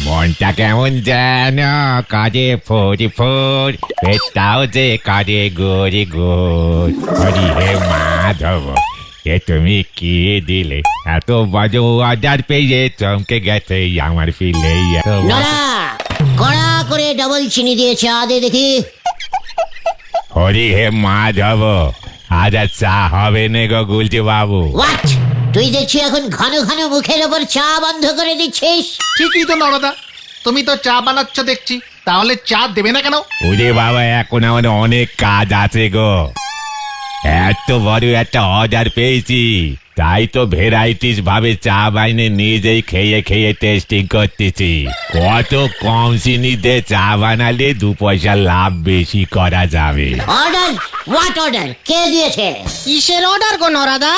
মনটা কেমন যেন কাজে ফোর ফোর, পেটটাও যে কাজে গোরি গোর। হরি হে মাধব, এ তুমি কি দিলে? এত বাজে অর্ডার পেয়ে চমকে গেছে আমার ফিলে। নড়া কড়া করে ডবল চিনি দিয়ে চা দে দেখি। হরি হে মাধব, আজ আর চা হবে না গো গুলটি বাবু। হোয়াট? তুই দেখছি এখন ঘন ঘন মুখের ওপর চা বন্ধ করে দিচ্ছিস। ঠিকই তো নরদা, তুমি তো চা বানাচ্ছ দেখছি, তাহলে চা দেবে না কেন? ওরে বাবা, এখন আমার অনেক কাজ আছে গো। এত বড় একটা অর্ডার পেয়েছি, তাই তো ভ্যারাইটিস ভাবে চা বাইনে নিজেই খেয়ে খেয়ে টেস্টিং করতেছি। কত কম চিনিতে চা বানালে 2 পয়সা লাভ বেশি করা যাবে। অর্ডার? What order? কে দিয়েছে? কিসের অর্ডার গো নরাদা?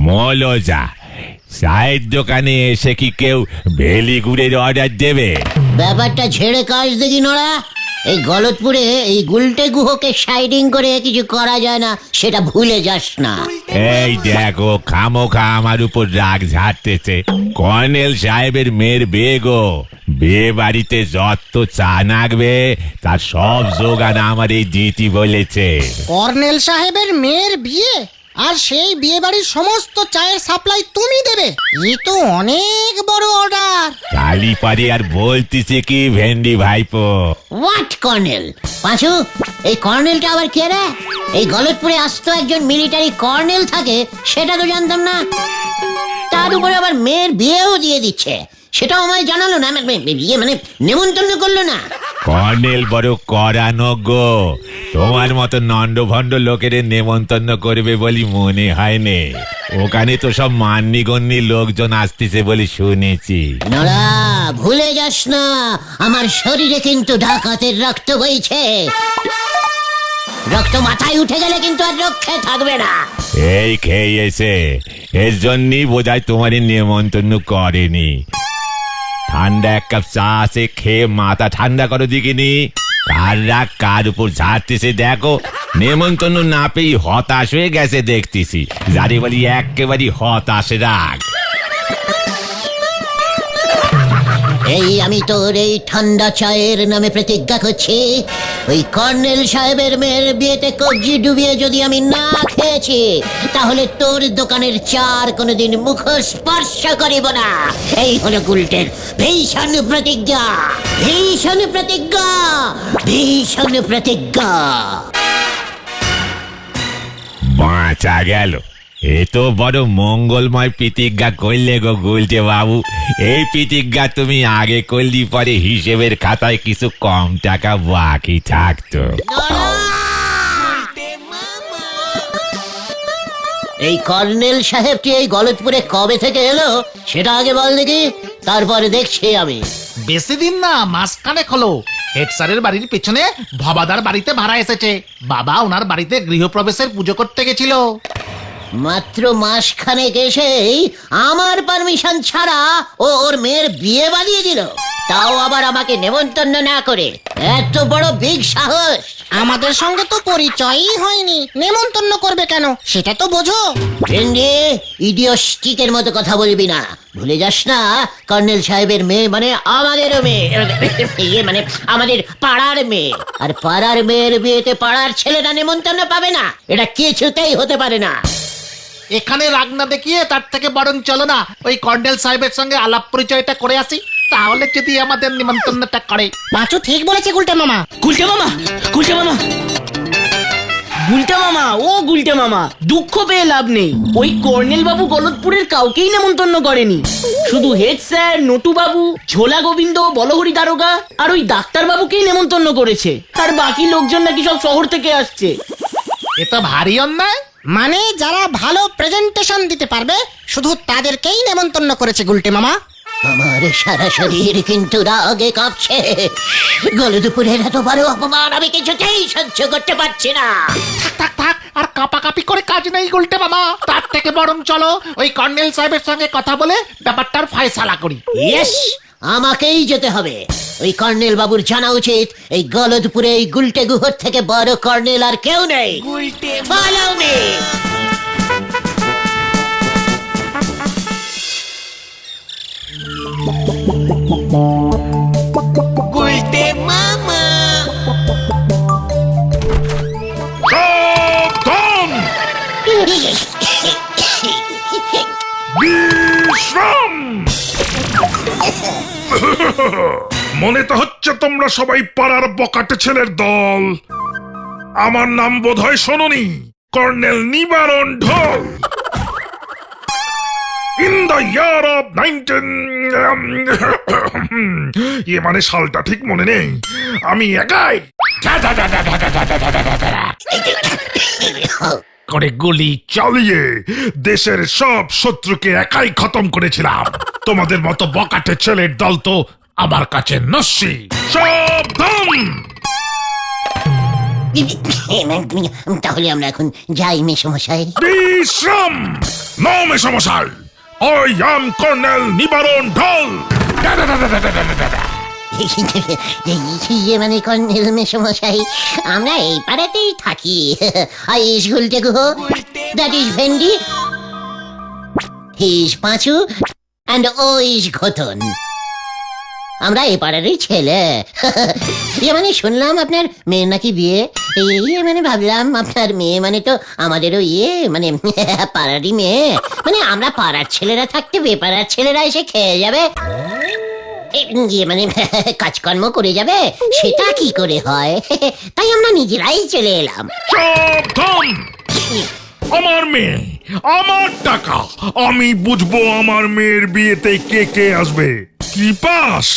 মৌলজা, চায়ের দোকানে এসে কি কেউ ভেলি গুড়ের অর্ডার দেবে? ব্যাপারটা ঝেড়ে কাজ দেখি নড়া। এই গলতপুরে এই গুলটে গুহকে সাইডিং করে কিছু করা যায় না, সেটা ভুলে যাস না। এই দেখো, খামোখা আমার উপর রাগ ঝাড়তেছে। কর্নেল সাহেবের মেয়ের বিয়ে গো, বিয়ে বাড়িতে যত চা নাগবে তার সব যোগান আমার এই দিতি বলেছে। কর্নেল সাহেবের মেয়ের বিয়ে, আর সেই বিয়ে বাড়ির সমস্ত চায়ের সাপ্লাই তুমি দেবে? এ তো অনেক বড় অর্ডার। কালি পারি আর বলতেছে কি ভেন্ডি ভাইপো। What colonel? পাঁচু, এই কর্নেলটা আবার কে রে? এই গলতপুরে আসতো একজন মিলিটারি কর্নেল থাকে, সেটা তো জানতাম না। তার উপরে আবার মেয়ের বিয়েও দিয়ে দিচ্ছে, সেটাও আমায় জানালো না। বিয়ে মানে নেমন্তন্ন করলো না। কর্নেল বড় করানো গো, তোমার মতো নন্ড ভণ্ড লোকের নেমন্তন্ন করবে বলি মনে হয় নে। ওখানে তো সব মান্যিগণ্যি লোকজন আসতেছে বলে শুনেছি। নড়া, ভুলে যাস না আমার শরীরে কিন্তু ডাকাতের রক্ত বইছে। রক্ত মাথায় উঠে গেলে কিন্তু আর রক্ষে থাকবে না। এই খেয়েছে, এর জন্যই বোধহয় তোমার নেমন্তন্ন করেনি। ঠান্ডা 1 কাপ চা আছে, খেয়ে মাথা ঠান্ডা করো দিকিনি। কার রাগ কার উপর ঝাড়তেছে দেখো। নেমন্তন্ন না পেয়ে হতাশ হয়ে গেছে দেখতেছি। যারে বলি একেবারে হতাশ রাগ। এই আমি তোর এই ঠান্ডা চায়ের নামে প্রতিজ্ঞা করছি, ওই কর্নেল সাহেবের মেয়ের বিয়েতে কবজি ডুবিয়ে যদি আমি না খেয়েছি, তাহলে তোর দোকানের চার কোনোদিন মুখ স্পর্শ করিব না। এই হলো গুলটের ভীষণ প্রতিজ্ঞা, ভীষণ প্রতিজ্ঞা, ভীষণ প্রতিজ্ঞা। বাঁচা গেল। এ তো বড় মঙ্গলময় প্রতিজ্ঞা করলে গো গুলটে বাবু। এই প্রতিজ্ঞা তুমি আগে করলি পরে হিসেবের খাতায় কিছু কম টাকা বাকি থাকতো। এই কর্নেল সাহেবটি এই গলতপুরে কবে থেকে এলো সেটা আগে বল দেখি, তারপরে দেখছি আমি। বেশি দিন না, মাসখানেক হলো। হেড স্যারের বাড়ির পেছনে ভবাদার বাড়িতে ভাড়া এসেছে। বাবা ওনার বাড়িতে গৃহপ্রবেশের পুজো করতে গেছিল। মাত্র মাসখানেক এসেই আমার পারমিশন ছাড়া ও ওর মেয়ের বিয়ে বানিয়ে দিল, তাও আবার আমাকে নেমন্তন্ন না করে। এত বড় বিগ সাহস! আমাদের সঙ্গে তো পরিচয়ই হয়নি, নেমন্তন্ন করবে কেন সেটা তো বোঝো। ভেন্ডি, ইডিওস্টিকের মতো কথা বলবি না। ভুলে যাস না কর্নেল সাহেবের মেয়ে মানে আমাদের মেয়ে, ইয়ে মানে আমাদের পাড়ার মেয়ে। আর পাড়ার মেয়ের বিয়েতে পাড়ার ছেলেরা নেমন্তন্ন পাবে না, এটা কিছুতেই হতে পারে না। এখানে রাগ না দেখিয়ে তার থেকে বরং চলো না ওই কর্নেল সাহেবের সঙ্গে আলাপ পরিচয়টা করে আসি, তাহলে যদি আমাদের নিমন্ত্রণটা করে। পাঁচু ঠিক বলেছে গুলটে মামা। গুলটে মামা, গুলটে মামা, গুলটে মামা, ও গুলটে মামা, দুঃখ পেয়ে লাভ নেই। ওই কর্নেল বাবু গলতপুরের কাউকেই নেমন্তন্ন করেনি। শুধু হেড স্যার, নটু বাবু, ঝোলা গোবিন্দ, বলহরি দারোগা আর ওই ডাক্তার বাবুকেই নেমন্তন্ন করেছে। আর বাকি লোকজন নাকি সব শহর থেকে আসছে। এটা ভারী অন্যায়। মানে যারা ভালো প্রেজেন্টেশন দিতে পারবে শুধু তাদেরকেই নেমন্তন্ন করেছে গুলটে মামা। আমার সারা শরীর কিন্তু রাগে কাঁপছে। গলতপুরের এত বড় অপমান আমি কিছুতেই সহ্য করতে পারছি না। থাক থাক থাক, আর কাপাকাপি করে কাজ নেই গুলটে মামা। তার থেকে বরং চলো ওই কর্নেল সাহেবের সঙ্গে কথা বলে ব্যাপারটার ফয়সালা করি। ইয়েস, আমাকেই যেতে হবে। ওই কর্নেল বাবুর জানা উচিত এই গলতপুরে এই গুলটে গুহর থেকে বড় কর্নেল আর কেউ নেই। Follow me! বিশ্রাম। মনে তো হচ্ছে তোমরা সবাই পাড়ার বকাটে ছেলের দল। আমার নাম বোধহয় শোনোনি, কর্নেল নিবারণ ঢোল। ইন দ্য ইয়ার অফ 19 মানে সালটা ঠিক মনে নেই, আমি একাই করে গুলি চালিয়ে দেশের সব শত্রুকে একাই খতম করেছিলাম। তোমাদের মতো বকাটে ছেলের দল তো আমার কাছে নস্যি। সাবধান। তাহলে আমরা এখন যাই মেসমশাই। বিশ্রাম। নো মেসমশাই, I am কর্নেল নিবারণ ঢোল। মানে কর্নেল মেসমশাই, আমরা এই পাড়াতেই থাকি। আইস Gulte Guha, that is Vendi, he is Panchu, and ও ইজ ঘটন। আমরা এই পাড়ারই ছেলে। মানে শুনলাম আপনার মেয়ের নাকি বিয়ে। মানে ভাবলাম আপনার মেয়ে মানে তো আমাদেরও মানে পাড়ারই মেয়ে। মানে আমরা পাড়ার ছেলেরা থাকতে বেপাড়ার ছেলেরা এসে খেয়ে যাবে, মানে কাজকর্ম করে যাবে, সেটা কি করে হয়? তাই আমরা নিজেরাই চলে এলাম। সাবধান। আমার মেয়ে, আমার টাকা, আমি বুঝবো আমার মেয়ের বিয়েতে কে কে আসবে। কি পাস?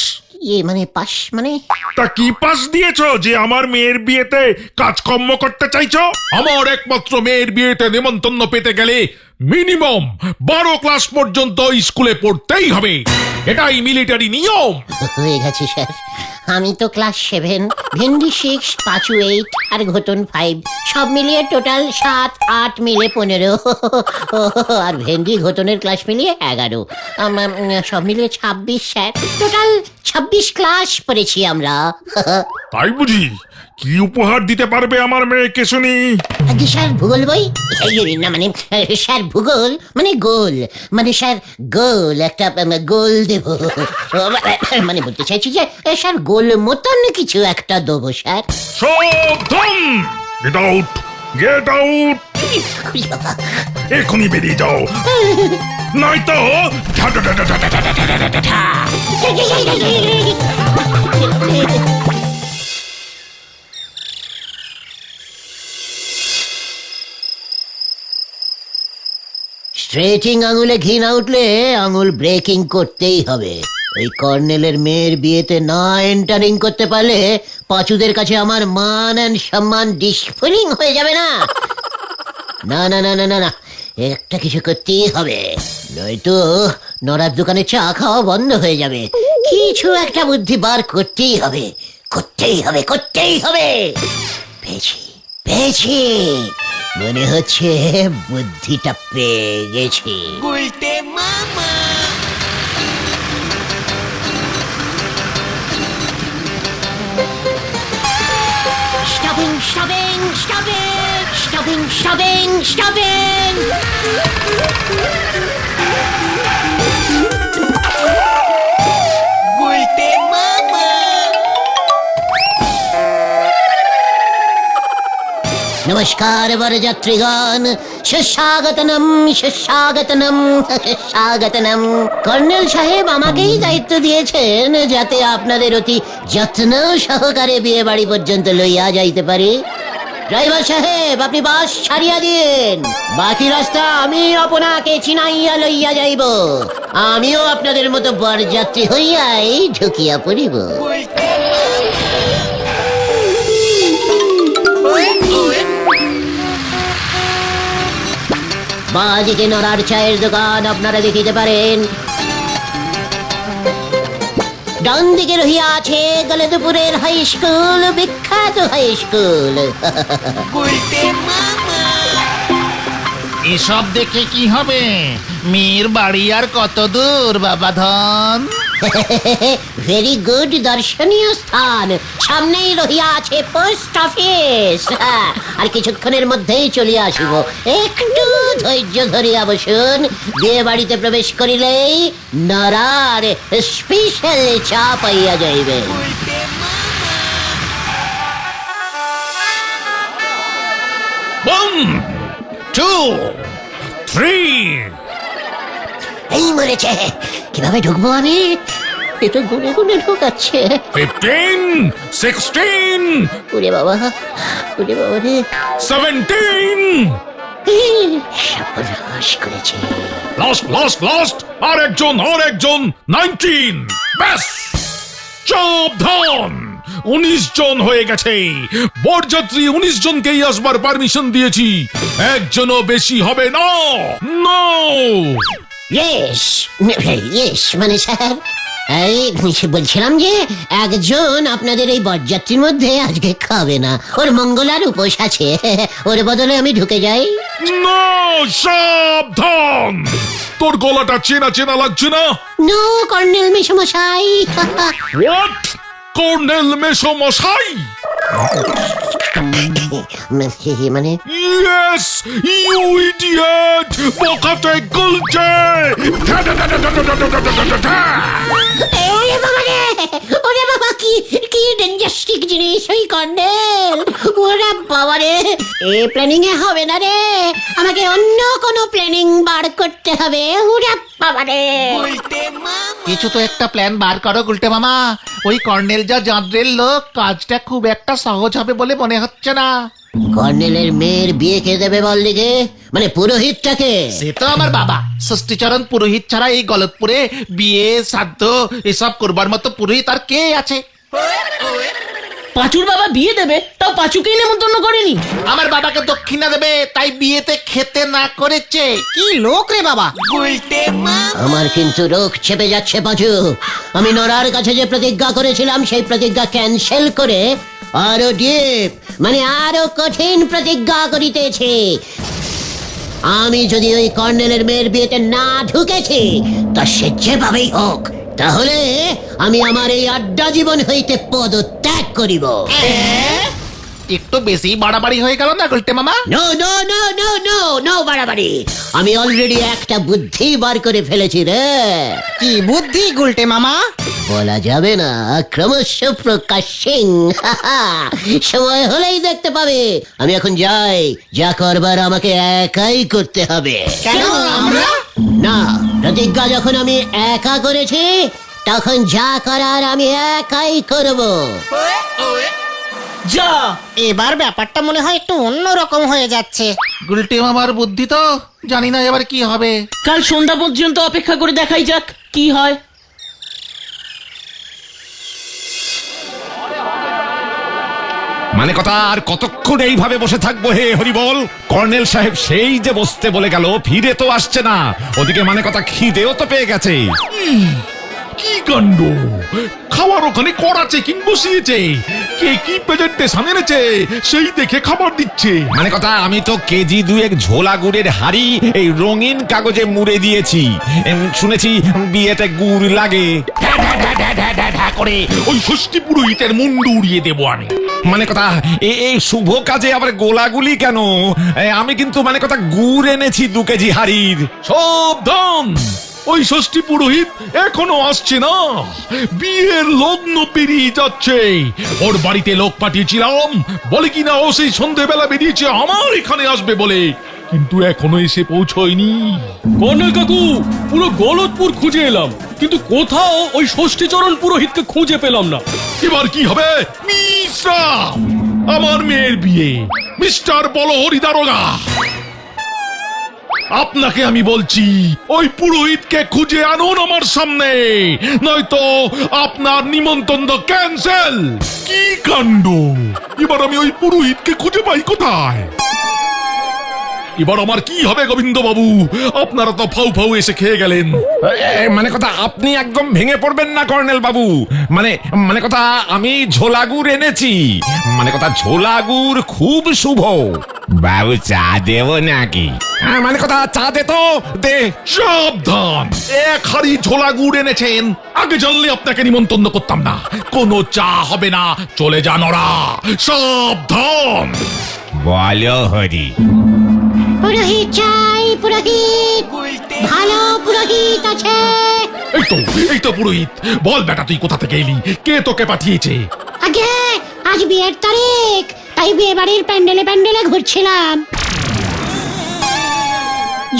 মানে পাস মানে? তা কি পাস দিয়েছো যে আমার মেয়ের বিয়েতে কাজকর্ম করতে চাইছো? আমার একমাত্র মেয়ের বিয়েতে নিমন্ত্রণ পেতে গেলে মিনিমাম 12 ক্লাস পর্যন্ত স্কুলে পড়তেই হবে, এটাই মিলিটারি নিয়ম। হয়ে গেছে স্যার, আমি তো ক্লাস 7, ভেন্ডি 6, পাঁচু 8 আর ঘটন 5, সব মিলিয়ে টোটাল 7, 8 মিলে 15, আর ভেন্ডি ঘটনের ক্লাস মিলিয়ে 11, সব মিলিয়ে 26 স্যার। টোটাল 26 ক্লাস পড়েছি আমরা। তাই বুঝি? কি উপহার দিতে পারবে আমার মেয়েকে শুনি? আগে স্যার ভূগোল বই, না মানে স্যার ভূগোল মানে গোল, মানে স্যার গোল একটা গোল দেব। মানে বলতে চাইছি যে স্যার গোল মতন কিছু একটা দেবো স্যার। সাবধান। গেট আউট, গেট আউট, এখনই বেরিয়ে যাও, নয়তো স্ট্রেটিং আঙুলে ঘি না উঠলে আঙুল ব্রেকিং করতেই হবে। ওই কর্নেলের মেয়ের বিয়েতে না এন্টারিং করতে পারলে পাঁচুদের কাছে আমার মান এন্ড সম্মান ডিসফিলিং হয়ে যাবে না। না না না না না না, একটা কিছু করতেই হবে, নয়তো নড়ার দোকানে চা খাওয়া বন্ধ হয়ে যাবে। কিছু একটা বুদ্ধি বার করতেই হবে, করতেই হবে, করতেই হবে। পেয়েছি, পেয়েছি, মনে হচ্ছে বুদ্ধিটা পেয়ে গেছি। Stopping stopping stopping stopping stopping stopping. নমস্কার বরযাত্রীগণ, সুস্বাগতনম সুস্বাগতনম সুস্বাগতনম। কর্নেল সাহেব আমাকেই দায়িত্ব দিয়েছেন যাতে আপনাদের অতি যত্ন সহকারে বিয়ে বাড়ি পর্যন্ত লইয়া যাইতে পারি। ড্রাইভার সাহেব, আপনি বাস ছাড়িয়া দিন, বাকি রাস্তা আমি আপনাকে চিনাইয়া লইয়া যাইব। আমিও আপনাদের মতো বরযাত্রী হইয়াই ঢুকিয়া পড়িব। বাঁদিকে নড়ার চায়ের দোকান আপনারা দেখিতে পারেন, ডান দিকে রহিয়া আছে গলদপুরের হাই স্কুল, বিখ্যাত হাই স্কুল। এসব দেখে কি হবে? মেয়ের বাড়ি আর কত দূর বাবা ধন? ভেরি গুড, দর্শনীয় স্থান। সামনেই রহিয়া আছে পোস্ট অফিস। আর কিছুক্ষণের মধ্যেই চলে আসিব, একটু ধৈর্য ধরিয়া বসুন। বিয়ে বাড়িতে প্রবেশ করিলেই নরার স্পেশাল চা পাইয়া যাইবে। 1, 2, 3 এই মরেছে, কিভাবে ঢুকবো আমি? এ তো গুনে গুনে ঢোকাচ্ছে। 15, 16, ওরে বাবা, ওরে বাবা রে, 17, সর্বনাশ করেছে। লাস্ট আর একজন 19। ব্যাস, সাবধান, 19 জন হয়ে গেছে। বরযাত্রী 19 জনকেই আসবার পারমিশন দিয়েছি, একজনও বেশি হবে না। ইয়েস মানে স্যার, এই বলছিলাম যে একজন আপনাদের এই বরযাত্রীর মধ্যে আজকে খাবে না, ওর মঙ্গলার উপোস আছে, ওর বদলে আমি ঢুকে যাই। না, সাবধান, তোর গলাটা চেনা চেনা লাগছে না? নো কর্নেল মেশমশাই। হোয়াট? কর্নেল মেশমশাই? মানে ইয়েস, ইউ ইডিয়েট, বোকাতে গুলছে। ওরে বাবা রে, ওরে বাবা, কি কি ডেঞ্জাস্টিক জিনিস ওই কর্নেল। ওরে বাবা রে, এ প্ল্যানিং এ হবে না রে, আমাকে অন্য কোনো প্ল্যানিং বার করতে হবে। ওরে বাবা রে, কিছু তো একটা প্ল্যান বার করো গুলটে মামা। ওই কর্নেল যা জাদ্রের লোক, কাজটা খুব একটা সহজ হবে বলে মনে হচ্ছে না। কর্নেলের মেয়ের বিয়ে কে দেবে বল দিকে, মানে পুরোহিতটাকে? সে তো আমার বাবা ষষ্ঠীচরণ পুরোহিত ছাড়া এই গলতপুরে বিয়ে শ্রাদ্ধ এসব করবার মতো পুরোহিত আর কে আছে? পাঁচুর বাবা বিয়ে দেবে, তাও পাঁচুকেই নেমন্তন্ন করেনি। আমার বাবাকে দক্ষিণা দেবে, তাই বিয়েতে খেতে না করেছে। কি লোক রে বাবা! আমার কিন্তু রোগ চেপে যাচ্ছে পাঁচু। আমি নরার কাছে যে প্রতিজ্ঞা করেছিলাম সেই প্রতিজ্ঞা ক্যান্সেল করে আরো ডিপ, মানে আরো কঠিন প্রতিজ্ঞা করিতেছি। আমি যদি ওই কর্নেলের মেয়ের বিয়েতে না ঢুকেছি, তা সে যেভাবেই হোক, তাহলে আমি আমার এই আড্ডা জীবন হইতে পদত্যাগ করিব। একটু বেশি বাড়াবাড়ি হয়ে গেল না গুলটে মামা? No no no no no no বাড়াবাড়ি, আমি অলরেডি একটা বুদ্ধি বার করে ফেলেছি রে। কি বুদ্ধি গুলটে মামা? বলা যাবে না, ক্রমশ প্রকাশ্যে। সময় হলেই দেখতে পাবে। আমি এখন যাই, যা করবার আমাকে একাই করতে হবে। কেন আমরা? না, প্রতিজ্ঞা যখন আমি একা করেছি, তখন যা করার আমি একাই করব। যা, এবার ব্যাপারটা মনে হয় একটু অন্যরকম হয়ে যাচ্ছে। গুলটে মামার বুদ্ধি তো জানি না এবার কি হবে। কাল সন্ধ্যা পর্যন্ত অপেক্ষা করে দেখাই যাক কি হয়। মানে কথা, আর কতক্ষণ এইভাবে বসে থাকবো হে হরিবল? কর্নেল সাহেব সেই যে বসতে বলে গেল, ফিরে তো আসছে না। ওদিকে মানে কথা খিদেও তো পেয়ে গেছে। কি কাণ্ড, খাবার ওখানে কড়া চেকিং বসিয়েছে, কে কি প্রেজেন্টেশন এনেছে সেই দেখে খাবার দিচ্ছে। মানে কথা, আমি তো কেজি 2 ঝোলা গুড়ের হাড়ি এই রঙিন কাগজে মুড়ে দিয়েছি। শুনেছি বিয়েতে গুড় লাগে। করে ওই ষষ্ঠী পুরোহিতের মুন্ডু উড়িয়ে দেবো আমি। মানে কথা, এই শুভ কাজে আবার গোলাগুলি কেন? আমি কিন্তু মানে কথা গুড় এনেছি 2 কেজি হাড়ির। সাবধান, ওই ষষ্ঠী পুরোহিত এখনো আসছে না, বিয়ের লগ্ন পেরিয়ে যাচ্ছে। ওর বাড়িতে লোক পাঠিয়েছিলাম, বলে কিনা ও সেই সন্ধেবেলা বেরিয়েছে আমার এখানে আসবে বলে, কিন্তু এখনো এসে পৌঁছয়নি। কর্নেল কাকু, পুরো গলতপুর খুঁজে এলাম, কিন্তু কোথাও ওই ষষ্ঠীচরণ পুরোহিতকে খুঁজে পেলাম না। এবার কি হবে? মিশ্রা, আমার মেয়ের বিয়ে, মিস্টার বলহরি দারোগা, আপনাকে আমি বলছি ওই পুরোহিতকে খুঁজে আনুন আমার সামনে, নয়তো আপনার নিমন্ত্রণ ক্যান্সেল। কি কাণ্ড, এবার আমি ওই পুরোহিতকে খুঁজে পাই কোথায়? এবার আমার কি হবে গোবিন্দ বাবু? আপনারা তো ফাউ ফাউ এসে খেয়ে গেলেন। মানে কথা, আপনি একদম ভেঙে পড়বেন না কর্নেল বাবু। মানে কথা, আমি ঝোলা গুড় এনেছি। মানে কথা, ঝোলা গুড় খুব শুভ। বাবু চা দেব নাকি? মানে কথা, চা দে তো, দে। সাবধান, 1 হাড়ি ঝোলা গুড় এনেছেন, আগে জানলে আপনাকে নিমন্ত্রণ করতাম না। কোনো চা হবে না, চলে যান ওরা। সাবধান। বলো হরি। পুরোহিত চাই, পুরোহিত, ভালো পুরোহিত আছে? এই তো পুরোহিত। বল বেটা, তুই কোথা থেকে এলি? কে তোকে পাঠিয়েছে? আগে আজ বিয়ের তারিখ, তাই বিয়ে বাড়ির প্যান্ডেলে প্যান্ডেলে ঘুরছিলাম।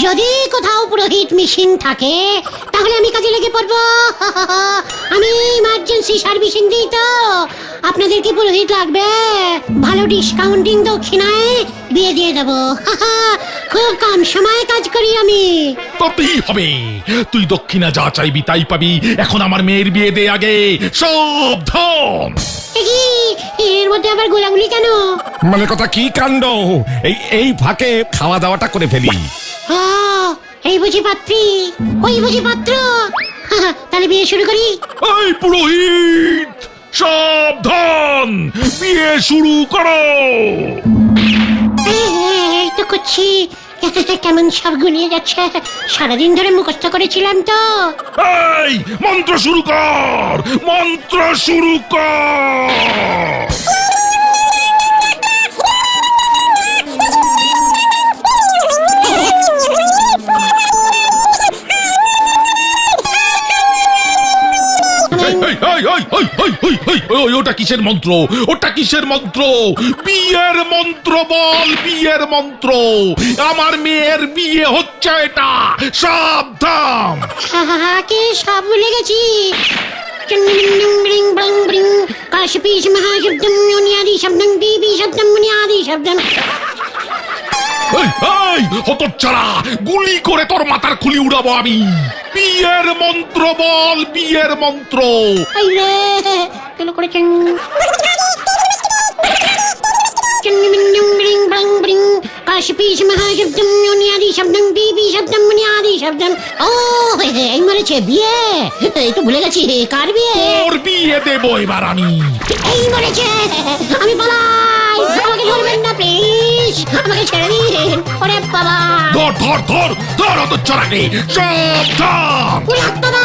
যদি কোথাও পুরোহিত মিসিং থাকে তাহলে আমি কাজে লেগে পড়বো। আমি ইমার্জেন্সি সার্ভিসিং দিই তো। আপনাদের কি পুরোহিত লাগবে? ভালো ডিসকাউন্টিং দক্ষিণায় বিয়ে দিয়ে দেবো। খুব কম সময়ে কাজ করি আমি। তাতেই হবে, তুই দক্ষিণা যা চাইবি তাই পাবি। এখন আমার মেয়ের বিয়ে দে আগে, সাবধান। এ কি, এর মধ্যে আবার গোলাগুলি কেন? মানে কথা কি কাণ্ড, এই ফাঁকে খাওয়া দাওয়াটা করে ফেলি। এই বুঝি পাত্রী, ওই বুঝি পাত্র। তাহলে বিয়ে শুরু করি। এই পুরোহিত, সাবধান, বিয়ে শুরু করো। এই তো করছি। কেমন সব গুলিয়ে যাচ্ছে, সারাদিন ধরে মুখস্থ করেছিলাম তো। এই মন্ত্র শুরু কর, মন্ত্র শুরু কর। ওটা কিসের মন্ত্র? ওটা কিসের মন্ত্র? বিয়ের মন্ত্র বল, বিয়ের মন্ত্র। আমার মেয়ের বিয়ে হচ্ছে, এটা সাবধান। কে সব ভুলে গেছি। কাশপীশ মহাশব্দম মুনিয়াদি শব্দম বিবি শব্দম মুনিয়াদি শব্দম। হতচ্ছাড়া, গুলি করে তোর মাথার খুলি উড়াবো আমি। বিয়ের মন্ত্র বল, বিয়ের মন্ত্র। কেন করেছেন? কাশপীশ মহাশব্দম মুনিয়াদি শব্দম বিবি শব্দম মুনিয়াদি শব্দম। ও এই মরেছে বিয়ে। এই তো ভুলে গেছি, কার বিয়ে? তোর বিয়ে দেবো এবার আমি। এই মরেছে, আমি পালাই। আমাকে ধরবেন না প্লিজ, আমাকে ছেড়ে দিন। ওরে বাবা, ধর ধর ধর ধর, হতচ্ছাড়াকে সাবধান। ওরে বাবা,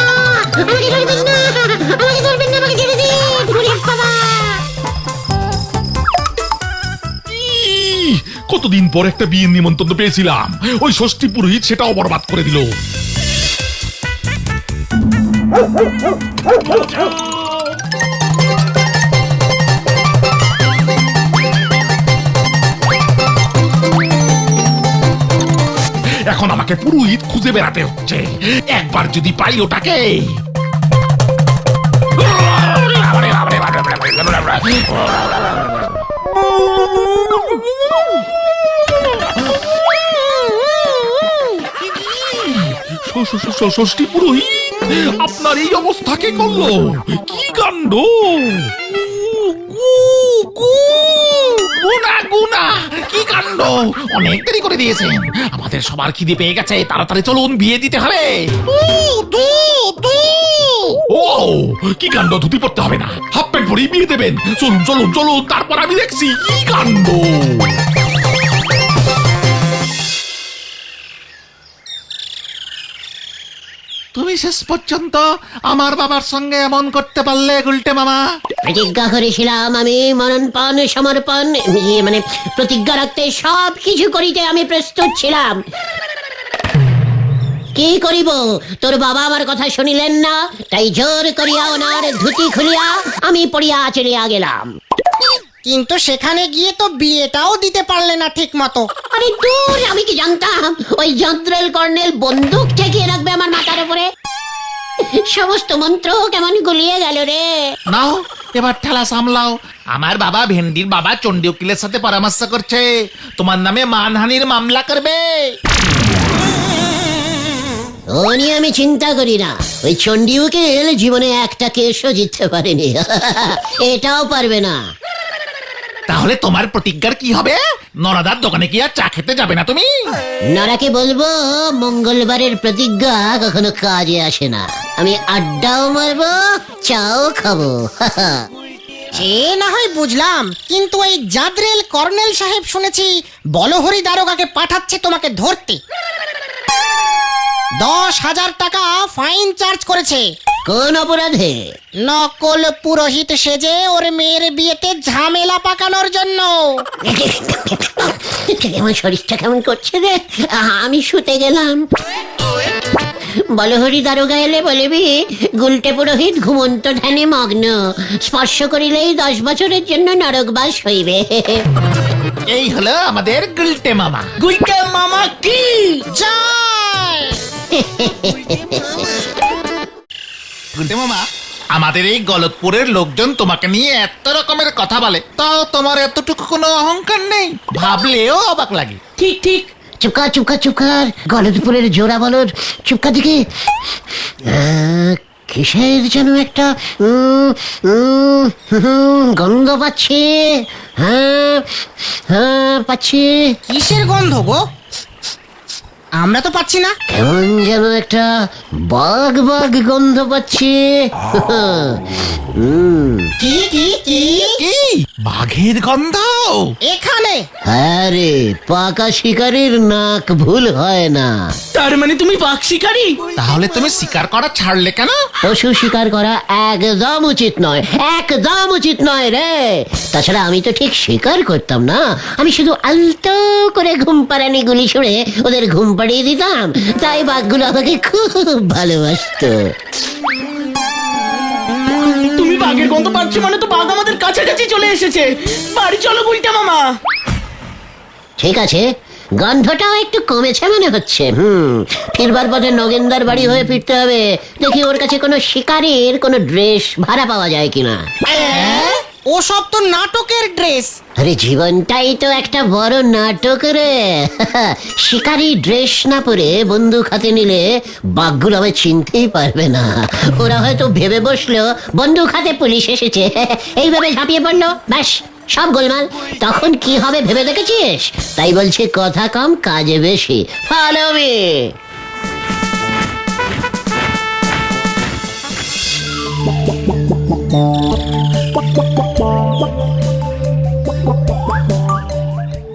আমাকে ধরবেন না, আমাকে ধরবেন না, আমাকে ছেড়ে দিন। ওরে বাবা। কতদিন পর একটা বিয়ের নিমন্ত্রণ পেয়েছিলাম, ওই ষষ্ঠী পুরোহিত সেটাও বরবাদ করে দিল। এখন আমাকে পুরোহিত খুঁজে বেড়াতে হচ্ছে। একবার যদি পাই ওটাকে। ষষ্ঠী পুরোহিত, আপনার এই অবস্থা কে করলো? কি কাণ্ড! গুনা গুনা, কি কাণ্ড! অনেক দেরি করে দিয়েছেন। আমাদের সবার খিদে পেয়ে গেছে, তাড়াতাড়ি চলুন, বিয়ে দিতে হবে। ও কি কাণ্ড! ধুতি পড়তে হবে না, হাফ প্যান্ট পরেই বিয়ে দেবেন। চলুন চলুন চলুন, তারপর আমি দেখছি কি কাণ্ড। তুমি শেষ পর্যন্ত আমার বাবার সঙ্গে এমন করতে পারলে গুলটে মামা? প্রতিজ্ঞা করেছিলাম আমি মরণপণ সমর্পণ, মানে প্রতিজ্ঞা রাখতে সব কিছু করিতে আমি প্রস্তুত ছিলাম। কি করিব, তোর বাবা আমার কথা শুনিলেন না, তাই জোর করিয়া ওনার ধুতি খুলিয়া আমি পড়িয়া চলিয়া গেলাম। কিন্তু সেখানে গিয়ে তো বিয়েটাও দিতে পারলে না ঠিক মতো। আরে দূর, আমি কি জানতাম ওই জন্ত্রেল কর্নেল বন্দুক ঠেকিয়ে রাখবে আমার মাথার উপরে। সমস্ত মন্ত্র কেমন গুলিয়ে গেল রে। নাও এবার ঠেলা সামলাও। আমার বাবা ভেন্ডির বাবা চণ্ডী উকিলের সাথে পরামর্শ করছে, তোমার নামে মানহানির মামলা করবে। ও নিয়ে আমি চিন্তা করি না। ওই চণ্ডী উকিল জীবনে একটা কেসও জিততে পারেনি, এটাও পারবে না। তাহলে তোমার প্রতিজ্ঞার কি হবে? নরাদার দোকানে কি আর চা খেতে যাবে না তুমি? নরাকে বলবো মঙ্গলবারের প্রতিজ্ঞা কখনো কাজে আসে না। আমি আড্ডাও মারবো, চাও খাবো। সে না হয় বুঝলাম, কিন্তু এই জাদরেল কর্নেল সাহেব শুনেছি বলহরি দারোগাকে পাঠাচ্ছে তোমাকে ধরতে। 10,000 টাকা ফাইন চার্জ করেছে। কোন অপরাধে? নকল পুরোহিত সেজে ওর মেয়ের বিয়েতে ঝামেলা পাকানোর জন্য। আমার শরীরটা কেমন করছে রে, আমি শুতে গেলাম। বলহরি দারোগা এলে বলবি গুলটে পুরোহিত ঘুমন্ত ধ্যানে মগ্ন, স্পর্শ করিলেই 10 বছরের জন্য নরকবাস হইবে। এই হলো আমাদের গুলটে মামা। গুলটে মামা কি জয় গুলটে মামা, আমাদের এই গলতপুরের লোকজন তোমাকে নিয়ে এত রকমের কথা বলে, তাও তোমার এতটুকু কোনো অহংকার নেই, ভাবলেও অবাক লাগে। ঠিক ঠিক চুপকার চুপকার চুপকার, গলদপুরের জোড়া বলদ, চুপকার দিকে। কিসের যেন একটা গন্ধ পাচ্ছি। হ্যাঁ হ্যাঁ পাচ্ছি। কিসের গন্ধ গো? আমরা তো পাচ্ছি না। কেমন যেন একটা বাঘ বাঘ গন্ধ পাচ্ছি। কি কি কি কি বাঘের গন্ধ? এখানে আরে পাকা শিকারীর নাক ভুল হয় না। তার মানে তুমি বাঘ শিকারী? তাহলে তুমি শিকার করা ছাড়লে কেন? পশু শিকার করা একদম উচিত নয়, একদম উচিত নয় রে। তাছাড়া আমি তো ঠিক শিকার করতাম না, আমি শুধু আলতো করে ঘুম পাড়ানি গুলি ছুড়ে ওদের ঘুম পাড়িয়ে দিতাম, তাই বাঘগুলো আমাকে খুব ভালোবাসতো। তুমি বাঘের গন্ধ পাচ্ছ মানে তো বাঘ আমাদের কাছাকাছি চলে এসেছে। বাড়ি চলো গুলটে মামা। ঠিক আছে, গন্ধটাও একটু কমেছে মনে হচ্ছে। ফিরবার পথে নগেন্দার বাড়ি হয়ে ফিরতে হবে, দেখি ওর কাছে কোনো শিকারীর কোনো ড্রেস ভাড়া পাওয়া যায় কিনা। ও সব তো নাটকের ড্রেস। আরে জীবনটাই তো একটা বড় নাটক রে। শিকারি ড্রেস না পরে বন্দুক হাতে নিলে বাঘগুলো আমায় চিনতেই পারবে না। ওরা হয়তো ভেবে বসলো বন্দুক হাতে পুলিশ এসেছে, এইভাবে ঝাঁপিয়ে পড়লো, ব্যাস সব গোলমাল। তখন কি হবে ভেবে দেখেছিস? তাই বলছি কথা কম কাজে বেশি। Follow me.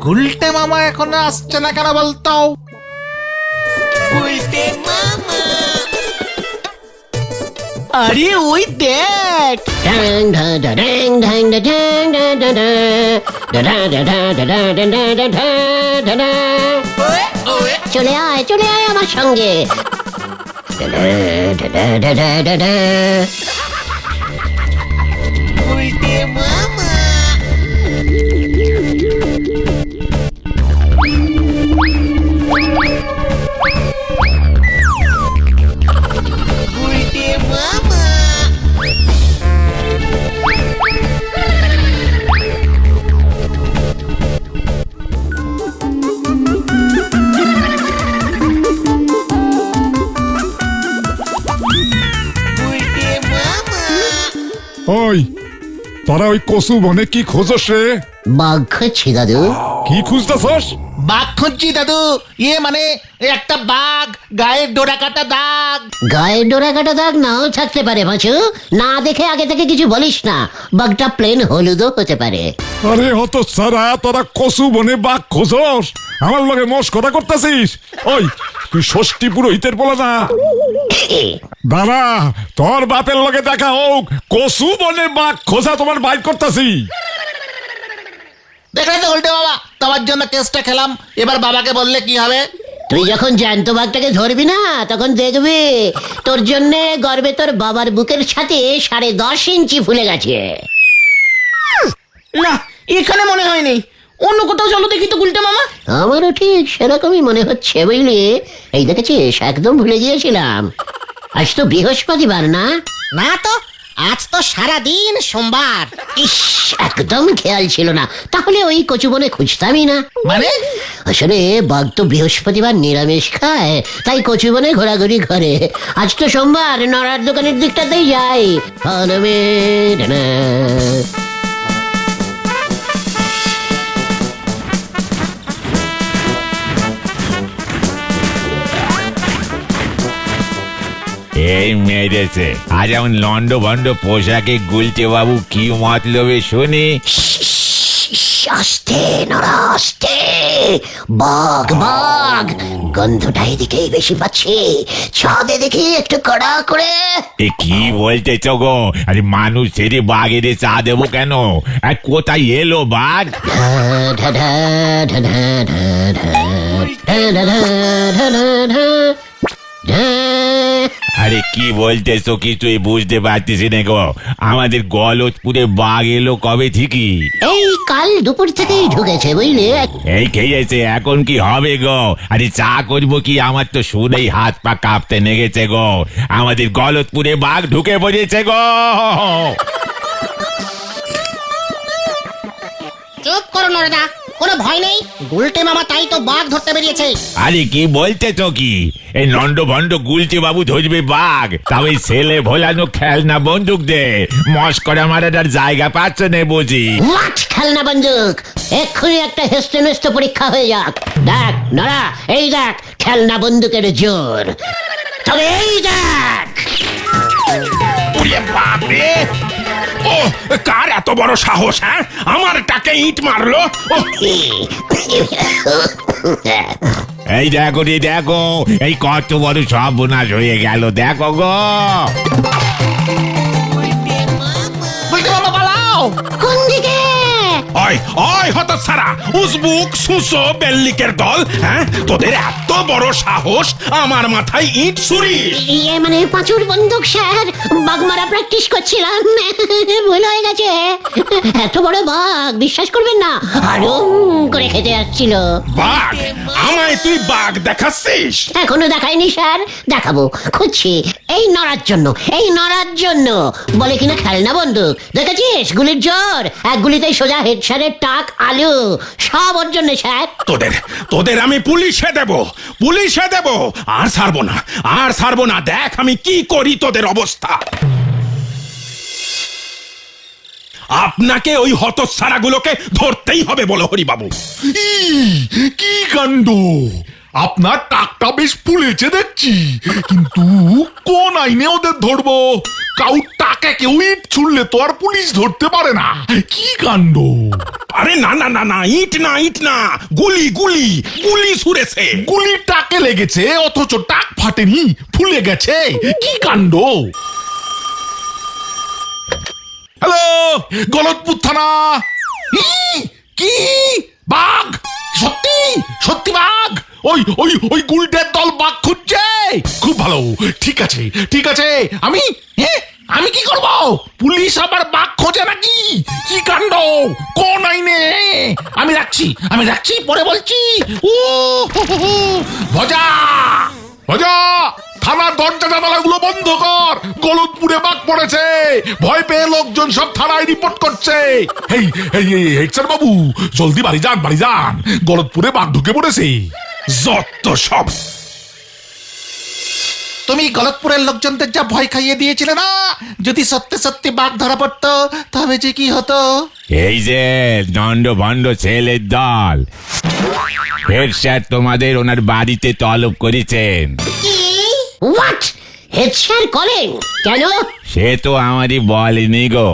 গুলটে মামা এখনো আসছে না কেন বলতো? আরে ওই দেখ, ড্যাং ড্যাং ড্যাং ড্যাং ড্যাং ড্যাং ড্যাং ড্যাং। চলে আয় চলে আয় আমার সঙ্গে। ওই তোরা ওই কসু বনে কি খোঁজস রে? বাঘ খাচ্ছি দাদু। কি খুঁজতেছস? বাঘ খুঁজছি দাদু। মানে একটা বাঘ, গায়ের ডোরা কাটা দাগ। গায়ের ডোরা কাটা দাগ নাও থাকতে পারে পাঁচু, না দেখে আগে থেকে কিছু বলিস না। বাঘটা প্লেন হলুদও হতে পারে। আরে হত সারা, তোরা কসু বনে বাঘ খোঁজস, আমার লগে মস্করা করতেছিস? ওই তুই ষষ্ঠী পুরোহিতের বলা না? দাদা, তোর বাপের লগে দেখা হোক, কসু বনে বাঘ খোঁজা তোমার বাইর করতেছি। দেখলে তো গুলটে মামা, তোমার জন্য কেসটা খেলাম, এবার বাবাকে বললে কি হবে? তুই যখন জ্যান্ত বাঘটাকে ধরবি না, তখন দেখবি তোর জন্য গর্বে তোর বাবার বুকের সাথে 10.5 ইঞ্চি ফুলে গেছে। না এখানে মনে হয়নি, অন্য কোথাও চলো দেখি তো গুলটে মামা। আমারও ঠিক সেরকমই মনে হচ্ছে বুঝলি। এই দেখেছিস, একদম ভুলে গিয়েছিলাম, আজ তো বৃহস্পতিবার না? না তো, আজ তো সারাদিন সোমবার। ইস, একদম খেয়াল ছিল না, তাহলে ওই কচুবনে খুঁজতামই না। মানে আসলে বাঘ তো বৃহস্পতিবার নিরামিষ খায়, তাই কচুবনে ঘোরাঘুরি করে। আজ তো সোমবার, নড়ার দোকানের দিকটাতেই যাই। Follow me, da-da. এই মেরেছে আজ এমন লন্ড ভন্ড পোশাকে গুলটে বাবু কি মতলবে শুনি? আস্তে নড়া আস্তে। বাঘ বাঘ, গন্ধটা এদিকেই বেশি পাচ্ছি। ছাদে দেখি একটু কড়া করে। এ কি বলতেছ গো? আরে মানুষ ছেড়ে বাঘের চা দেবো কেন? আর কোথায় এলো বাঘ? ঢা ঢা ঢা ঢা ঢা ঢা ঢা ঢা ঢা ঢা ঢা ঢা। আরে কি বলতেছো কিছুই বুঝতে পারতেছি না গো। আমাদের গলতপুরে বাঘ এলো কবে ঠিকই? এই কাল দুপুর থেকেই ঢুকেছে বুঝলে। এই খেয়েছে, এখন কি হবে গো? আরে চা করবো কি? আমার তো শুনেই হাত পা কাঁপতে লেগেছে গো। আমাদের গলতপুরে বাঘ ঢুকে পড়েছে গো। চুপ করো নরেদা, কোনো ভয় নেই। গুলটে মামা তাই তো বাঘ ধরতে বেরিয়েছে। আরে কি বলতেছো কি? এই নন্ড ভন্ড গুলটি বাবু ধরবে বাঘ? তাও এই ছেলে ভোলানো খেলনা বন্দুক দে মস্করা মারার জায়গা পাচ্ছে না বুঝি? হোয়াট খেলনা বন্দুক? এক্ষুনি একটা হেস্তে নেস্তে পরীক্ষা হয়ে যাক। দেখ নড়া, এই দেখ খেলনা বন্দুকের জোর। তবে এই দেখ, ওরে বাপরে! ও কার এত বড় সাহস? হ্যাঁ, আমার টাকে ইট মারলো। ও, এই দেখো রে দেখো, এই কত বড় সর্বনাশ হয়ে গেল দেখো গো। গুলটে মামা পালাও! কোন দিকে? ওই ওই হতচ্ছাড়া উজবুক সুসো বেল্লিকের দল, হ্যাঁ, তোদের এত বড় সাহস আমার মাথায় ইট ছুরিস? ইয়ে মানে পাঁচুর বন্দুক স্যার, বাঘ মারা প্র্যাকটিস করছিলাম, ভুল হয়ে গেছে। এত বড় বাঘ বিশ্বাস করবেন না, আরো করে খেতে আসছিল। বাঘ? আমায় তুই বাঘ দেখাচ্ছিস? এখনো দেখায়নি স্যার, দেখাবো, খুঁজছি। এই নড়ার জন্য, এই নড়ার জন্য বলে কিনা খেলনা বন্দুক। দেখেছিস গুলির জোর? এক গুলিতেই সোজা হেড স্যারের টাক আলু, সব ওর জন্য স্যার। তোদের তোদের আমি পুলিশে দেব, পুলিশে দেব। আর ছাড়বো না, আর ছাড়বো না। দেখ আমি কি করি তোদের অবস্থা। আপনাকে ওই হতচ্ছাড়াগুলোকে ধরতেই হবে বলো হরিবাবু। কি কাণ্ড! আপনার টাকটা বেশ ফুলেছে দেখছি, কিন্তু কোন আইনে ওদের ধরবো? কাউ টাকা কেউ ইট ছুড়লে তো আর পুলিশ ধরতে পারে না। কি কাণ্ড! আরে না না না না, ইট না, ইট না, গুলি গুলি গুলি ছুড়েছে। গুলি টাকে লেগেছে অথচ টাক ফাটেনি, ফুলে গেছে। কি কাণ্ড! হ্যালো, গলতপুর থানা। কি বাঘ? সত্যি সত্যি বাঘ? ওই ওই ওই গুলটের দল বাঘ খুঁজছে। খুব ভালো, ঠিক আছে ঠিক আছে। আমি কি করব? পুলিশ আবার বাঘ খোঁজে নাকি? কি কাণ্ড! কোন আইনে? আমি রাখছি, পরে বলছি। ও ভজা ভজা, থানার দরজা জানালাগুলো বন্ধ কর। গলতপুরে বাঘ পড়েছে, ভয় পেয়ে লোকজন সব থানায় রিপোর্ট করছে। এই এই এই হেডস্যার বাবু, জলদি বাড়ি যান, বাড়ি যান। গলতপুরে বাঘ ঢুকে পড়েছে। যত সব। তুমি গলতপুরের লোকজনদের যা ভয় খাইয়ে দিয়েছিলে না, যদি সত্যি সত্যি বাঘ ধরা পড়তো তবে যে কি হতো। এই যে দণ্ড ভণ্ড ছেলের দল, হেড স্যার তোমাদের ওনার বাড়িতে তলব করেছেন। হোয়াট? হেড স্যার কলেন কেন? সে তো আমারই বলেনি গো।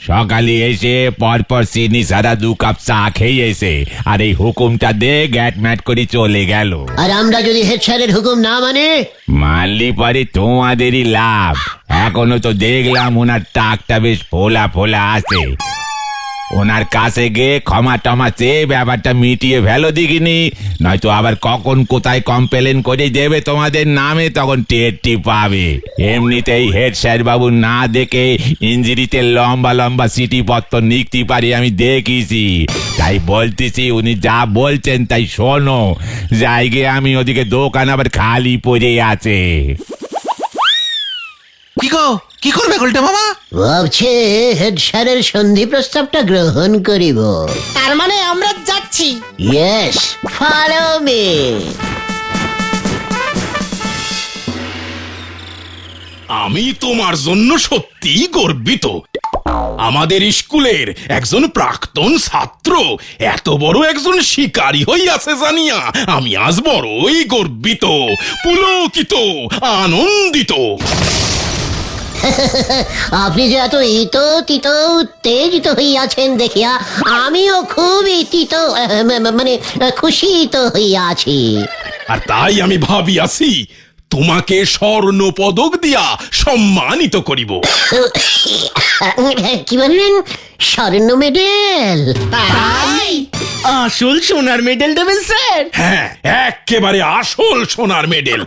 সকালে এসে পরপর চিনি সারা 2 কাপ চা খেয়ে এসে আর এই হুকুমটা দে গ্যাট ম্যাট করে চলে গেল। আর আমরা যদি হেড স্যারের হুকুম না মানে? মানলি পরে তোমাদেরই লাভ। এখনো তো দেখলাম ওনার টাকটা বেশ ফোলা ফোলা আছে। ওনার কাছে গিয়ে ক্ষমা টমা চেয়ে ব্যাপারটা মিটিয়ে ফেলো দেখিনি, নয়তো আবার কখন কোথায় কমপ্লেন করে দেবে তোমাদের নামে, তখন টেরটি পাবে। এমনিতেই হেড স্যার বাবু না দেখে ইঞ্জিরিতে লম্বা লম্বা সিটি পত্র লিখতে পারি আমি দেখেছি। তাই বলতেছি উনি যা বলছেন তাই শোনো। জায়গায় আমি ওদিকে দোকান আবার খালি পড়ে আছে। কি গো, কি করবে গুলটে মামা? ভাবছে হেড স্যারের সন্ধি প্রস্তাবটা গ্রহণ করিব। তার মানে আমরা যাচ্ছি। Yes, follow me. আমি তোমার জন্য সত্যিই গর্বিত। আমাদের স্কুলের একজন প্রাক্তন ছাত্র এত বড় একজন শিকারী হইয়াছে জানিয়া আমি আজ বড়ই গর্বিত, পুলকিত, আনন্দিত। আপনি যে এত তিত উত্তেজিত হইয়াছেন দেখিয়া আমিও খুবই মানে খুশিত হইয়াছি। আর তাই আমি ভাবিয়াছি তোমাকে স্বর্ণ পদক দিয়া সম্মানিত করিব। কি বললেন? স্বর্ণ মেডেল? তাই আসল সোনার মেডেল দেবেন স্যার? হ্যাঁ, একেবারে আসল সোনার মেডেল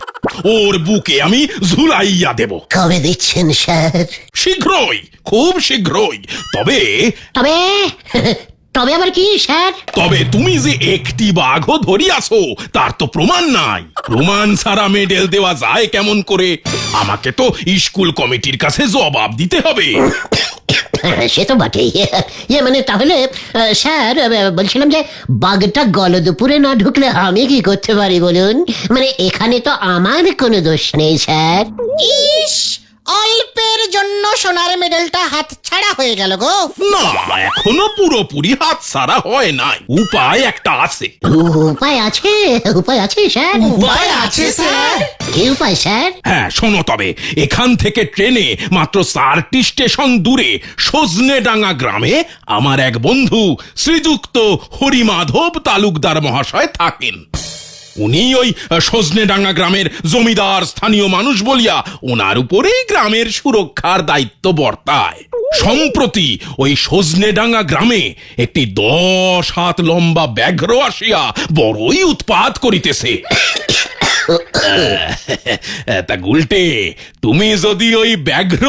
ওর বুকে আমি ঝুলাইয়া দেব। কবে দিচ্ছেন স্যার? শীঘ্রই, খুব শীঘ্রই। তবে তবে তবে আবার কি স্যার? তবে তুমি যে একটি বাঘও ধরিয়াছো তার তো প্রমাণ নাই। প্রমাণ ছাড়া মেডেল দেওয়া যায় কেমন করে? আমাকে তো স্কুল কমিটির কাছে জবাব দিতে হবে। সে তো বটেই। মানে তাহলে স্যার বলছিলাম যে বাঘটা গলদপুরে না ঢুকলে আমি কি করতে পারি বলুন? মানে এখানে তো আমার কোনো দোষ নেই স্যার। ইস, অল্পের জন্য সোনার মেডেলটা হাত ছাড়া হয়ে গেল গো। না, এখনো পুরোপুরি হাত ছাড়া হয় নাই। উপায় একটা আছে। উপায় আছে? উপায় আছে স্যার? উপায় আছে স্যার? কি উপায় স্যার? হ্যাঁ, শোনো তবে, এখান থেকে ট্রেনে মাত্র 4টি স্টেশন দূরে সজনেডাঙ্গা গ্রামে আমার এক বন্ধু শ্রীযুক্ত হরিমাধব তালুকদার মহাশয় থাকেন। উনি ওই সজনেডাঙ্গা গ্রামের জমিদার স্থানীয় মানুষ বলিয়া ওনার উপরেই গ্রামের সুরক্ষার দায়িত্ব বর্তায়। সম্প্রতি ওই সজনেডাঙ্গা গ্রামে একটি 10 হাত লম্বা ব্যাঘ্র আসিয়া বড়ই উৎপাত করিতেছে। তা গুলটে, তুমি যদি ওই ব্যাঘ্র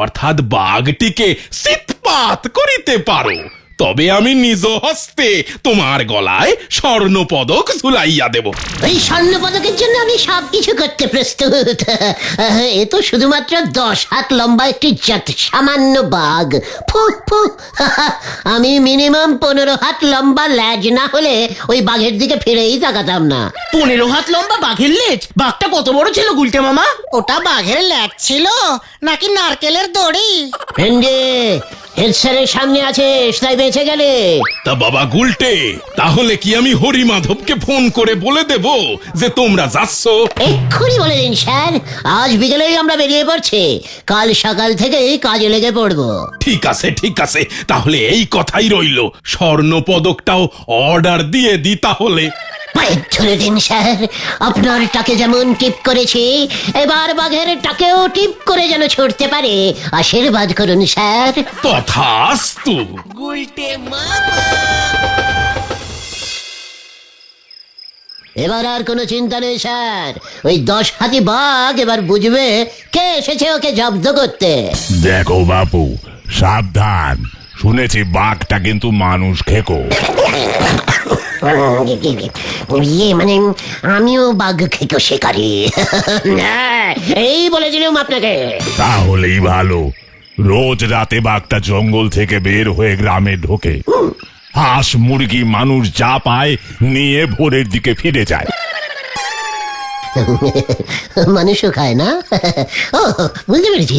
অর্থাৎ বাঘটিকে সিতপাত করিতে পারো তবে আমি নিজ হস্তে তোমার গলায় স্বর্ণ পদক ঝুলাইয়া দেব। ওই স্বর্ণ পদকের জন্য আমি সবকিছু করতে প্রস্তুত। এ তো শুধুমাত্র 10 হাত লম্বা একটি সামান্য বাঘ। ফু ফু। আমি মিনিমাম 15 হাত লম্বা ল্যাজ না হলে ওই বাঘের দিকে ফিরেই তাকাতাম না। 15 হাত লম্বা বাঘের লেজ? বাঘটা কত বড় ছিল গুলটে মামা? ওটা বাঘের ল্যাজ ছিল নাকি নারকেলের দড়ি? ভেন্ডে হেড স্যারের সামনে আছিস তাই বেঁচে গেলে। তা বাবা গুলটে, তাহলে কি আমি হরিমাধবকে ফোন করে বলে দেব যে তোমরা যাচ্ছ? এক্ষুনি বলে দিন স্যার, আজ বিকেলেই আমরা বেরিয়ে পড়ছি। কাল সকাল থেকেই কাজে লেগে পড়বো। ঠিক আছে, ঠিক আছে, তাহলে এই কথাই রইল। স্বর্ণ পদকটাও অর্ডার দিয়ে দি তাহলে। পায়ে ধরে দিন স্যার, আপনার টাকে যেমন টিপ করেছি এবার বাঘের টাকেও টিপ করে যেন ছুটতে পারে আশীর্বাদ করুন স্যার। তথাস্তু। এবার আর কোনো চিন্তা নেই স্যার, ওই 10 হাতি বাঘ এবার বুঝবে কে এসেছে ওকে জব্দ করতে। দেখো বাপু, সাবধান, শুনেছি বাঘটা কিন্তু মানুষ খেকো। মানে আমিও বাঘ খেকো শিকারি। এই বলে দিলাম আপনাকে। তাহলেই ভালো। রোজ রাতে বাঘটা জঙ্গল থেকে বের হয়ে গ্রামে ঢোকে, হাঁস মুরগি মানুষ যা পায় নিয়ে ভোরের দিকে ফিরে যায়। মানুষও খায় না? ও বুঝতে পেরেছি,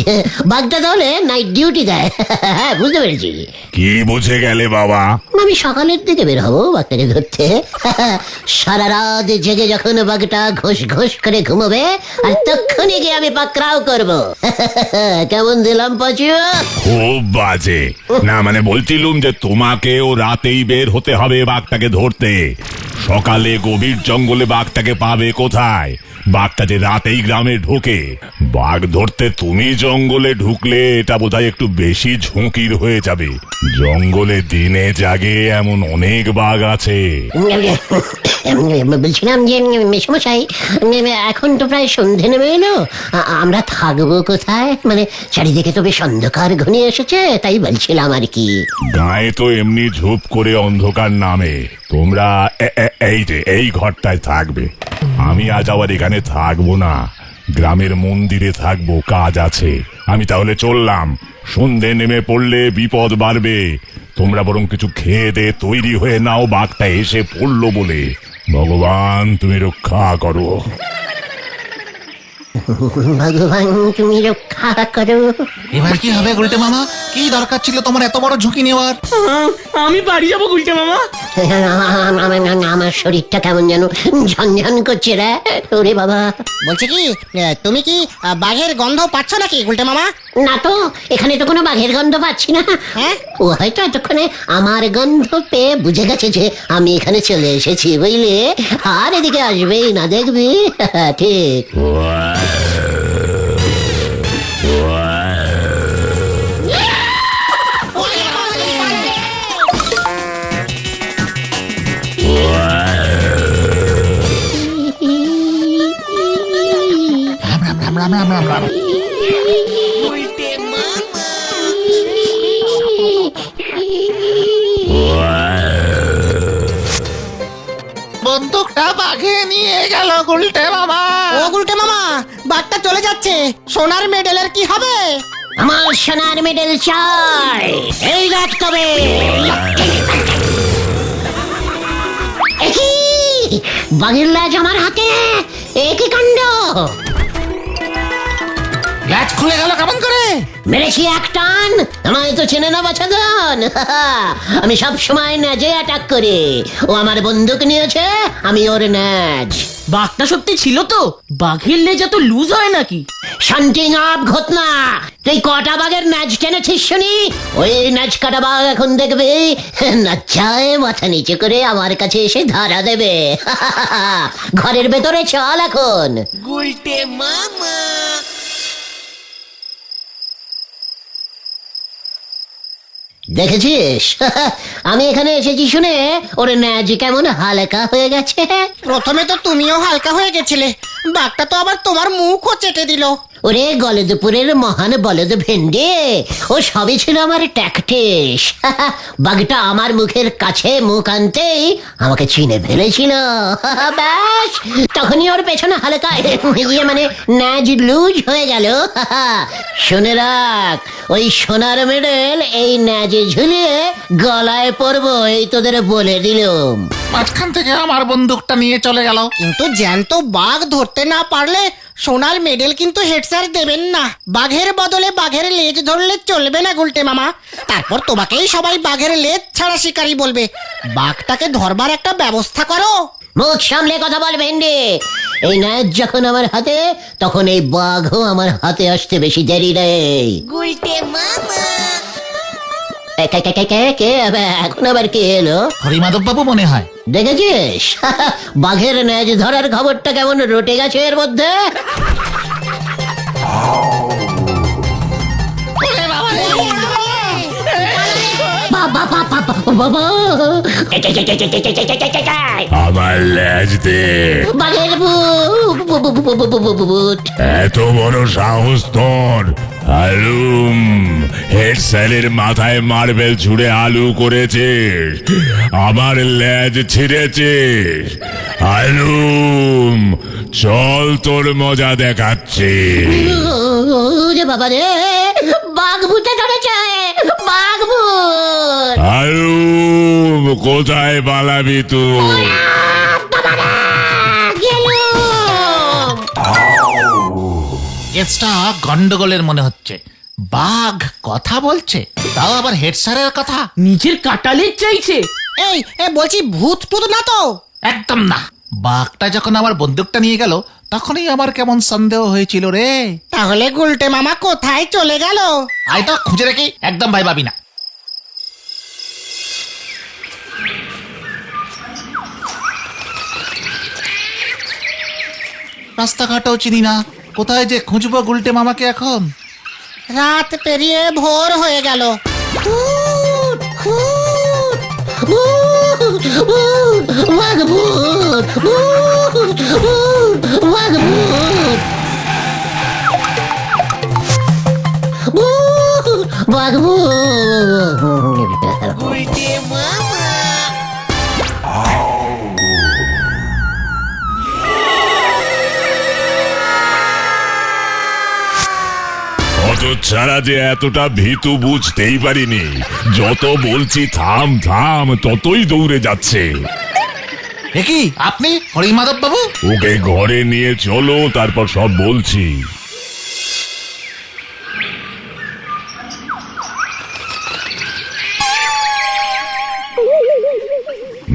বাঘটা তাহলে নাইট ডিউটি দেয়। হ্যাঁ বুঝতে পেরেছি। কি বুঝে গেলে বাবা? আমি সকালের দিকে বের হবো বাঘটাকে ধরতে। সারা রাত জেগে যখন বাঘটা ঘোষ ঘোষ করে ঘুমোবে আর তখনই গিয়ে আমি পাকড়াও করব। কেমন দিলাম পাচু? খুব বাজে না, মানে বলছিলুম যে তোমাকেও রাতেই বের হতে হবে বাঘটাকে ধরতে। সকালে গভীর জঙ্গলে বাঘটাকে পাবে কোথায়? বাঘটা যে রাতেই গ্রামে ঢোকে। বাঘ ধরতে তুমি জঙ্গলে ঢুকলে এটা বোধহয় একটু বেশি ঝুঁকির হয়ে যাবে। জঙ্গলে দিনে জাগে এমন অনেক বাঘ আছে। বলছিলাম যে মেশমশাই, এখন তো প্রায় সন্ধে নেমে এলো, আমরা থাকবো কোথায়? মানে চারিদিকে তো বেশ অন্ধকার ঘনিয়ে এসেছে, তাই বলছিলাম আর কি। গায়ে তো এমনি ঝুপ করে অন্ধকার নামে। তোমরা এই যে এই ঘরটায় থাকবে। আমি আজ আবার এখানে থাকবো না, গ্রামের মন্দিরে থাকবো, কাজ আছে। আমি তাহলে চললাম। সন্ধে নেমে পড়লে বিপদ বাড়বে। তোমরা বরং কিছু খেয়ে দে তৈরি হয়ে নাও, বাঘটা এসে পড়লো বলে। ভগবান তুমি রক্ষা করো। ভগবান তুমি রক্ষা করো। এবার কি হবে গুলটে মামা? কি দরকার ছিল তোমার এত বড় ঝুঁকি নেওয়ার? আমি বাড়ি যাবো গুলটে মামা। আমার শরীরটা কেমন যেন ঝনঝন করছে রে। ওরে বাবা। বলছি কি, তুমি কি বাঘের গন্ধ পাচ্ছ নাকি গুলটে মামা? না তো, এখানে তো কোনো বাঘের গন্ধ পাচ্ছি না। হ্যাঁ? ও হয়তো এতক্ষণে আমার গন্ধ পেয়ে বুঝে গেছে যে আমি এখানে চলে এসেছি, বুঝলে? আর এদিকে আসবেই না, দেখবি। ঠিক। বাঘে নিয়ে গেল গুলটে মামা। ও গুলটে মামা, বাঘটা চলে যাচ্ছে, সোনার মেডেলের কি হবে? আমার সোনার মেডেল চাই, এই দেখ তবে। একই বাঘের লেজ আমার হাতে, একই কাণ্ড। ল্যাচ খুলে গেল কেমন করে? মেরেছি এক টান, আমায় তো চেনে না বাছাধন। আমি সব সময় ন্যাজে অ্যাটাক করি, ও আমার বন্দুক নিয়েছে, আমি ওর ন্যাজ। বাঘটা সত্যি ছিল তো? বাঘের লেজ এত লুজ হয় নাকি? শান্তিং আপ ঘটনা, তুই কটা বাঘের ন্যাজ টেনেছিস শুনি? ওই ন্যাজ কাটা বাঘ এখন দেখবে নাচায় মাথা নিচে করে আমার কাছে এসে ধারা দেবে। ঘরের ভেতরে চল এখন। দেখেছিস আমি এখানে এসেছি শুনে ওর ন্যাজ কেমন হালকা হয়ে গেছে। প্রথমে তো তুমিও হালকা হয়ে গেছিলে, বাঘটা তো আবার তোমার মুখও চেটে দিল। ওরে গলদপুরের মহান বলদ ভেন্ডে, ও সবই ছিল আমার ট্যাকটিস। বাঘটা আমার মুখের কাছে মুখ আনতেই আমাকে চিনে ফেলেছিল। ব্যাস তখনই ওর পেছনে হালকা মানে ন্যাজ লুজ হয়ে গেল। শুনে রাখ, ওই সোনার মেডেল এই ন্যাজে ঝুলিয়ে গলায় পরবো, এই তোদের বলে দিলুম। মাঝখান থেকে আমার বন্দুকটা নিয়ে চলে গেল। কিন্তু জ্যান্ত বাঘ ধরতে না পারলে সোনার মেডেল কিন্তু হেড স্যার দেবেন না। বাঘের বদলে বাঘের লেজ ধরলে চলবে না গুলটে মামা, তারপর তোমাকেই সবাই বাঘের লেজ ছাড়া শিকারী বলবে। বাঘটাকে ধরবার একটা ব্যবস্থা করো। মুখ সামলে কথা বল ভেন্ডে, এই ন্যাজ যখন আমার হাতে, তখন এই বাঘও আমার হাতে আসতে বেশি দেরি নেই। কে এখন আবার কে এলো? হরিমাধব বাবু মনে হয়। দেখেছিস বাঘের ন্যাজ ধরার খবরটা কেমন রটে গেছে এর মধ্যে। বাবা বাবা বাবা, আমার ল্যাজ দে। বাঘের বুট। এত বড় সাহস তোর! আলুম, হেড স্যারের মাথায় মার্বেল ছুড়ে আলু করেছিস, আমার ল্যাজ ছিঁড়েছিস। আলুম, চল তোর মজা দেখাচ্ছি। রে বাবা রে, বাঘ ভুতে ধরেছে, বাঘ ভূত। আলুম, কোথায় পালাবি তুই? কেসটা গন্ডগোলের মনে হচ্ছে। বাঘ কথা বলছে, তাও আবার হেড স্যারের কথা। নিজের কাটালের চাইছে। এই বলছি ভূত টুত না তো? একদম না। বাঘটা যখন আমার বন্দুকটা নিয়ে গেল, তখনই আমার কেমন সন্দেহ হয়েছিল রে। তাহলে গুলটে মামা কোথায় চলে গেল? আই তো খুঁজে রেখে একদম ভাই ভাবি না। রাস্তাঘাটও চিনি না, কোথায় যে খুঁজবো গুলটে মামাকে এখন। রাত পেরিয়ে ভোর হয়ে গেল। বাঘ ভূত, বাঘ ভূত, বাঘ ভূত। ছাড়া যে এতটা ভীতু বুঝতেই পারিনি। যত বলছি থাম থাম, ততই দৌড়ে যাচ্ছে। কি আপনি হরিমাধব বাবু? ওকে ঘরে নিয়ে চলো, তারপর সব বলছি।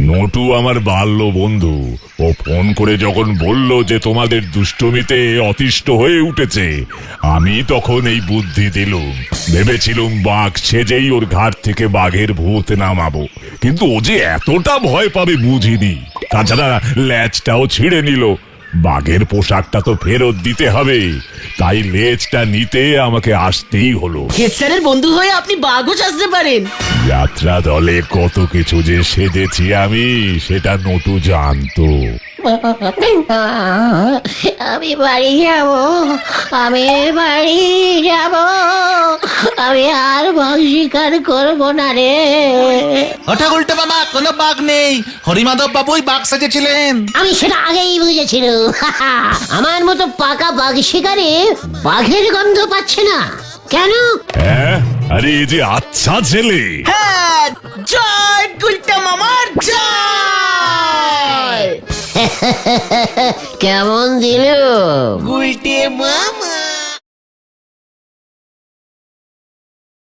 নটু আমার বাল্য বন্ধু, ও ফোন করে যখন বলল যে তোমাদের দুষ্টমিতে অতিষ্ঠ হয়ে উঠেছে, আমি তখন এই বুদ্ধি দিলুম। ভেবেছিলুম বাঘ সেজেই ওর ঘাট থেকে বাঘের ভূত নামাবো, কিন্তু ও যে এতটা ভয় পাবে বুঝিনি। তাছাড়া ল্যাজটাও ছিঁড়ে নিল। বাঘের পোশাকটা তো ফেরত দিতে হবে, তাই লেজটা নিতে আমাকে আসতেই হলো। হেড স্যারের বন্ধু হয়ে আপনি বাঘও সাজতে পারেন। যাত্রা দলে কত কিছু যে সেজেছি আমি, সেটা নটু জানতো। আমি বাড়ি যাব, আমি বাড়ি যাব, আমি আর বাঘ শিকার করবো না রে। ওঠা উল্টে মামা, কোনো বাঘ নেই, হরিমাধব বাবুই বাঘ সাজেছিলেন। আমি সেটা আগেই বুঝেছিলাম। আমার মতো পাকা বাঘ শিকারে বাঘের গন্ধ পাচ্ছে না কেন? আরে এই যে আচ্ছা ছেলে, হ্যাঁ, জয় গুলটে মামার জয়। কেমন দিল? গুলটে মামা